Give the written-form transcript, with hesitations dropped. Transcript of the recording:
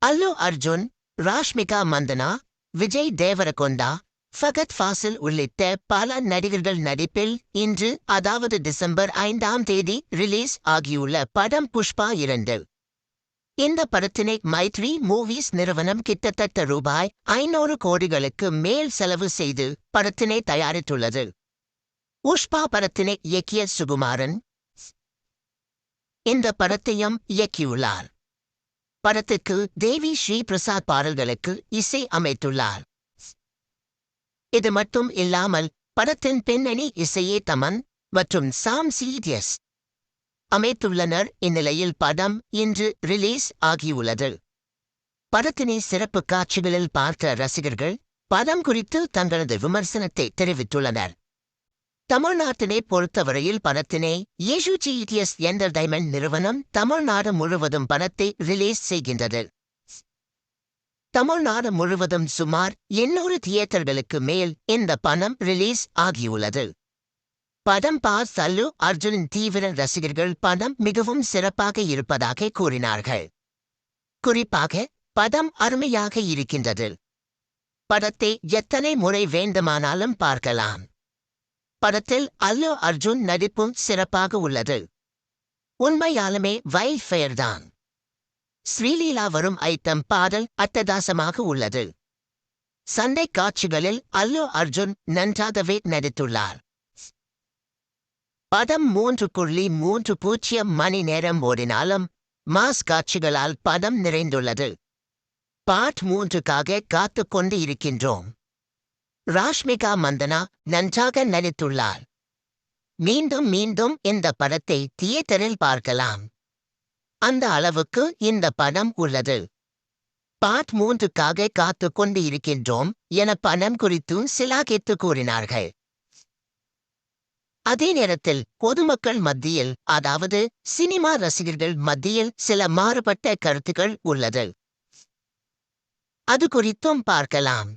அல்லு அர்ஜுன், ராஷ்மிகா மந்தனா, விஜய் தேவரகொண்டா, ஃபகத் ஃபாசில் உள்ளிட்ட பல நடிகர்கள் நடிப்பில் இன்று அதாவது டிசம்பர் 5ஆம் தேதி ரிலீஸ் ஆகியுள்ள படம் புஷ்பா 2. இந்த படத்தினை மைத்ரி மூவிஸ் நிறுவனம் கிட்டத்தட்ட ரூபாய் 500 கோடிகளுக்கு மேல் செலவு செய்து படத்தினை தயாரித்துள்ளது. புஷ்பா படத்தினை இயக்கிய சுகுமாரன் இந்த படத்தையும் இயக்கியுள்ளார். படத்துக்கு தேவி ஸ்ரீ பிரசாத் பாடல்களுக்கு இசை அமைத்துள்ளார். இது மட்டும் இல்லாமல் படத்தின் பின்னணி இசையே தமன் மற்றும் சாம் சீரியஸ் அமைத்துள்ளனர். இந்நிலையில் படம் இன்று ரிலீஸ் ஆகியுள்ளது. படத்தினை சிறப்பு காட்சிகளில் பார்த்த ரசிகர்கள் படம் குறித்து தங்களது விமர்சனத்தை தெரிவித்துள்ளனர். தமிழ்நாட்டினை பொறுத்தவரையில் படத்தினை ஏஷுஜிடிஎஸ் என்டர்டைன்மெண்ட் நிறுவனம் தமிழ்நாடு முழுவதும் படத்தை ரிலீஸ் செய்கின்றது. தமிழ்நாடு முழுவதும் சுமார் 800 தியேட்டர்களுக்கு மேல் இந்த படம் ரிலீஸ் ஆகியுள்ளது. படம் பார்த்த அல்லு அர்ஜுனின் தீவிர ரசிகர்கள் படம் மிகவும் சிறப்பாக இருப்பதாக கூறினார்கள். குறிப்பாக படம் அருமையாக இருக்கின்றது. படத்தை எத்தனை முறை வேண்டுமானாலும் பார்க்கலாம். படத்தில் அல்லு அர்ஜுன் நடிப்பும் சிறப்பாக உள்ளது. உண்மையாலுமே வைல்ட் ஃபயர் தான். ஸ்ரீலீலா வரும் ஐட்டம் பாடல் அட்டகாசமாக உள்ளது. சண்டை காட்சிகளில் அல்லு அர்ஜுன் நன்றாகவே நடித்துள்ளார். படம் 3.30 மணி நேரம் ஓடினாலும் மாஸ் காட்சிகளால் படம் நிறைந்துள்ளது. பார்ட் 3க்காக காத்துக் கொண்டு இருக்கின்றோம். ராஷ்மிகா மந்தனா நன்றாக நடித்துள்ளார். மீண்டும் மீண்டும் இந்த படத்தை தியேட்டரில் பார்க்கலாம். அந்த அளவுக்கு இந்த படம் உள்ளது. பார்ட் 3க்காக காத்துக் கொண்டு இருக்கின்றோம் என படம் குறித்து சிலாகித்து கூறினார்கள். அதே நேரத்தில் பொதுமக்கள் மத்தியில் அதாவது சினிமா ரசிகர்கள் மத்தியில் சில மாறுபட்ட கருத்துக்கள் உள்ளது. அது குறித்தும் பார்க்கலாம்.